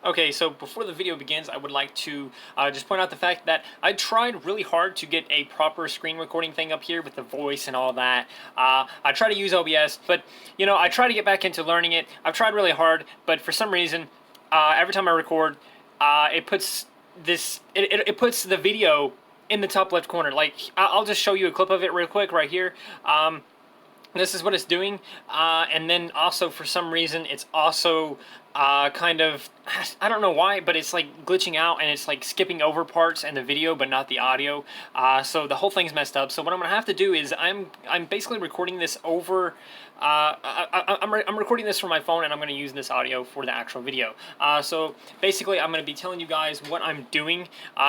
Okay, so before the video begins, I would like to just point out the fact that I tried really hard to get a proper screen recording thing up here with the voice and all that. I try to use OBS, but I try to get back into learning it. I've tried really hard, but for some reason, every time I record, it puts it puts the video in the top left corner. Like, I'll just show you a clip of it real quick right here. This is what it's doing, and then also for some reason it's also kind of, I don't know why, but it's like glitching out and it's like skipping over parts in the video but not the audio. So the whole thing's messed up. So what I'm gonna have to do is I'm basically recording this over. I'm recording this from my phone and I'm going to use this audio for the actual video. So basically I'm going to be telling you guys what I'm doing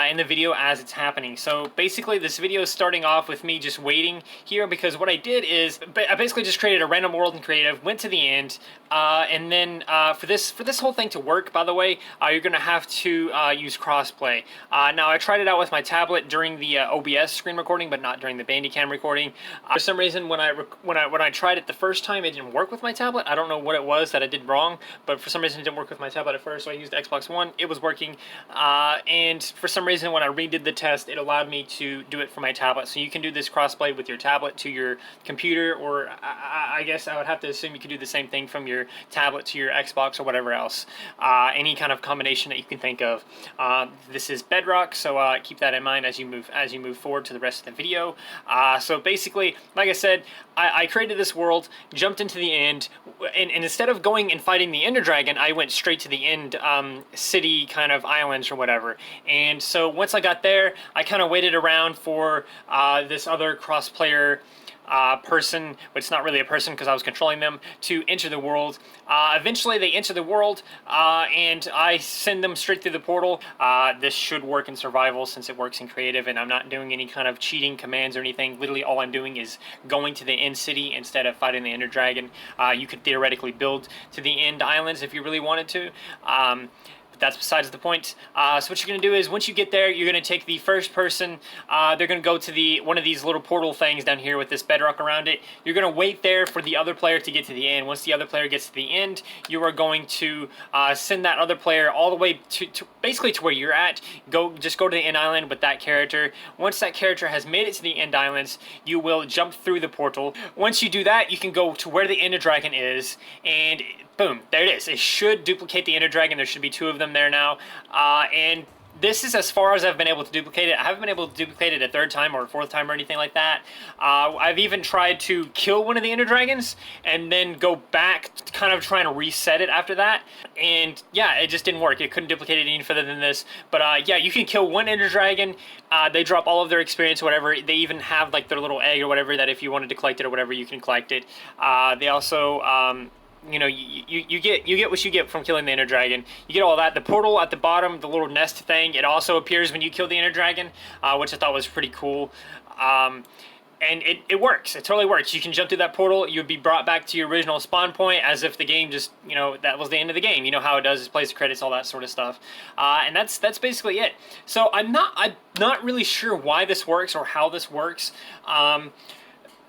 in the video as it's happening. So basically this video is starting off with me just waiting here, because what I did is I basically just created a random world in creative, went to the end, and then for this whole thing to work, by the way, you're going to have to use crossplay. Now I tried it out with my tablet during the OBS screen recording, but not during the Bandicam recording. For some reason when I tried it the first time, it didn't work with my tablet. I don't know what it was that I did wrong, but for some reason it didn't work with my tablet at first, so I used the Xbox One. It was working, and for some reason when I redid the test, it allowed me to do it for my tablet. So you can do this crossplay with your tablet to your computer, or I guess I would have to assume you could do the same thing from your tablet to your Xbox or whatever else. Any kind of combination that you can think of. This is Bedrock, so keep that in mind as you move forward to the rest of the video. So basically, like I said, I created this world, jumped into the end, and instead of going and fighting the Ender Dragon, I went straight to the end city kind of islands or whatever. And so once I got there, I kind of waited around for this other cross-player person, but it's not really a person because I was controlling them, to enter the world. Eventually they enter the world, and I send them straight through the portal. This should work in survival since it works in creative, and I'm not doing any kind of cheating commands or anything. Literally all I'm doing is going to the end city instead of fighting the Ender Dragon. You could theoretically build to the end islands if you really wanted to. But that's besides the point. So what you're going to do is, once you get there, you're going to take the first person. They're going to go to one of these little portal things down here with this bedrock around it. You're going to wait there for the other player to get to the end. Once the other player gets to the end, you are going to send that other player all the way to basically to where you're at. Just go to the end island with that character. Once that character has made it to the end islands, you will jump through the portal. Once you do that, you can go to where the Ender Dragon is, and boom, there it is. It should duplicate the Ender Dragon. There should be two of them there now. And this is as far as I've been able to duplicate it. I haven't been able to duplicate it a third time or a fourth time or anything like that. I've even tried to kill one of the Ender Dragons and then go back, kind of trying to reset it after that. And yeah, it just didn't work. It couldn't duplicate it any further than this. But yeah, you can kill one Ender Dragon. They drop all of their experience or whatever. They even have like their little egg or whatever that if you wanted to collect it or whatever, you can collect it. They also... you get what you get from killing the Ender Dragon. You get all that. The portal at the bottom, the little nest thing, it also appears when you kill the Ender Dragon, which I thought was pretty cool. And it works. It totally works. You can jump through that portal. You'd be brought back to your original spawn point as if the game just, that was the end of the game. You know how it does. It plays the credits, all that sort of stuff. And that's basically it. So I'm not really sure why this works or how this works.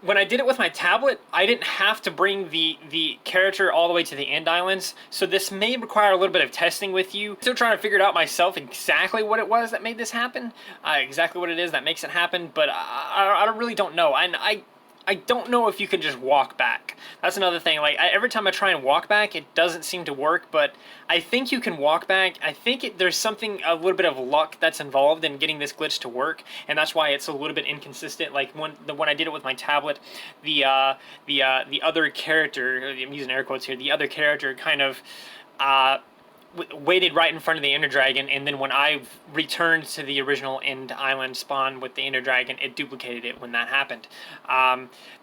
When I did it with my tablet, I didn't have to bring the character all the way to the end islands, so this may require a little bit of testing with you. Still trying to figure it out myself exactly what it was that made this happen, exactly what it is that makes it happen, but I really don't know. I don't know if you can just walk back. That's another thing. Like, every time I try and walk back, it doesn't seem to work, but I think you can walk back. I think there's a little bit of luck that's involved in getting this glitch to work, and that's why it's a little bit inconsistent. Like, when I did it with my tablet, the other character, I'm using air quotes here, the other character kind of... waited right in front of the Ender Dragon, and then when I returned to the original end island spawn with the Ender Dragon, it duplicated it when that happened.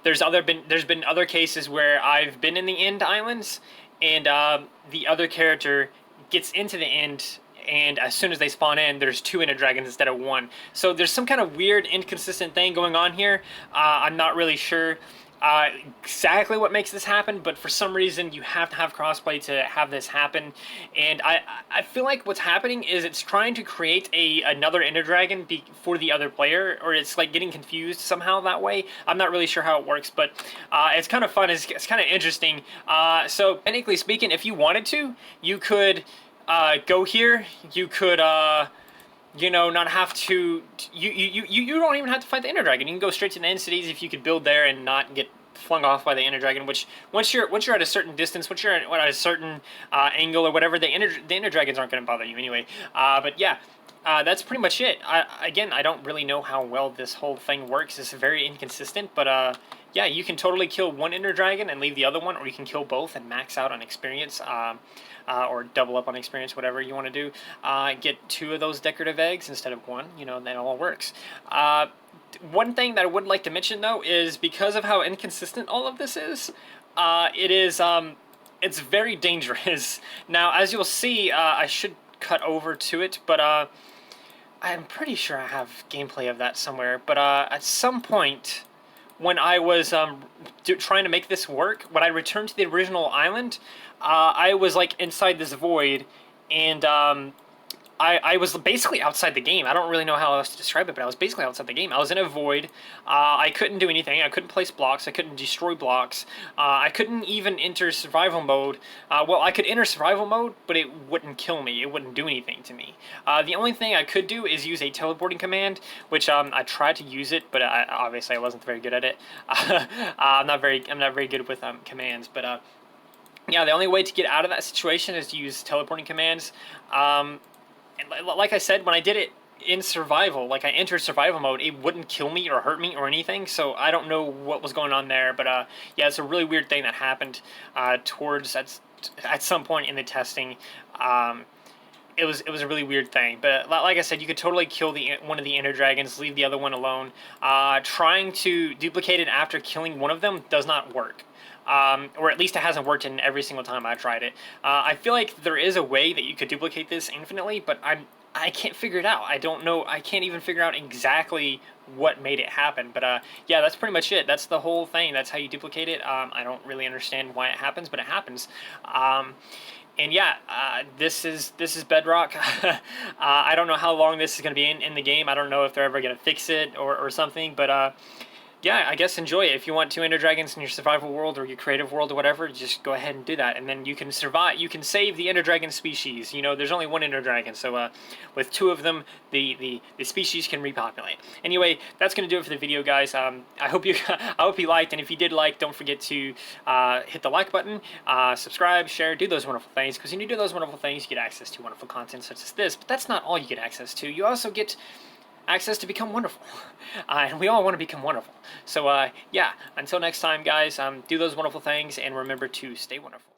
There's been other cases where I've been in the end islands, and the other character gets into the end, and as soon as they spawn in, there's two Ender Dragons instead of one. So there's some kind of weird, inconsistent thing going on here. I'm not really sure exactly what makes this happen, but for some reason you have to have crossplay to have this happen. And I feel like what's happening is it's trying to create another Ender Dragon for the other player, or it's like getting confused somehow that way. I'm not really sure how it works, but it's kind of fun. It's kind of interesting. So technically speaking, if you wanted to, you could go here, you could, you know, not have to, you don't even have to fight the Ender Dragon. You can go straight to the end cities if you could build there and not get flung off by the Ender Dragon, which once you're at a certain distance, once you're at a certain angle or whatever, the Ender Dragons aren't going to bother you anyway. But yeah, that's pretty much it. Again, I don't really know how well this whole thing works. It's very inconsistent, but yeah, you can totally kill one Ender Dragon and leave the other one, or you can kill both and max out on experience, or double up on experience, whatever you want to do. Get 2 of those decorative eggs instead of 1, you know, and that all works. One thing that I would like to mention, though, is because of how inconsistent all of this is, it's very dangerous. Now, as you'll see, I should cut over to it, but I'm pretty sure I have gameplay of that somewhere. But at some point, when I was trying to make this work, when I returned to the original island, I was like inside this void, and I was basically outside the game. I don't really know how else to describe it, but I was basically outside the game. I was in a void. I couldn't do anything. I couldn't place blocks. I couldn't destroy blocks. I couldn't even enter survival mode. Well, I could enter survival mode, but it wouldn't kill me. It wouldn't do anything to me. The only thing I could do is use a teleporting command, which I tried to use it, but obviously I wasn't very good at it. I'm not very good with commands, but yeah, the only way to get out of that situation is to use teleporting commands. And like I said, when I did it in survival, like I entered survival mode, it wouldn't kill me or hurt me or anything, so I don't know what was going on there, but yeah, it's a really weird thing that happened at some point in the testing. It was a really weird thing, but like I said, you could totally kill one of the Ender Dragons, leave the other one alone. Trying to duplicate it after killing one of them does not work. Or at least it hasn't worked in every single time I tried it. I feel like there is a way that you could duplicate this infinitely, but I can't figure it out. I don't know. I can't even figure out exactly what made it happen. But yeah, that's pretty much it. That's the whole thing. That's how you duplicate it. I don't really understand why it happens, but it happens. And yeah, this is Bedrock. I don't know how long this is going to be in the game. I don't know if they're ever going to fix it or something, but yeah, I guess enjoy it. If you want 2 Ender Dragons in your survival world or your creative world or whatever, just go ahead and do that. And then you can survive. You can save the Ender Dragon species. You know, there's only 1 Ender Dragon, so with 2 of them, the species can repopulate. Anyway, that's gonna do it for the video, guys. I hope you liked, and if you did like, don't forget to hit the like button, subscribe, share, do those wonderful things. Because when you do those wonderful things, you get access to wonderful content such as this. But that's not all you get access to. You also get access to become wonderful, and we all want to become wonderful. So yeah, until next time, guys, do those wonderful things, and remember to stay wonderful.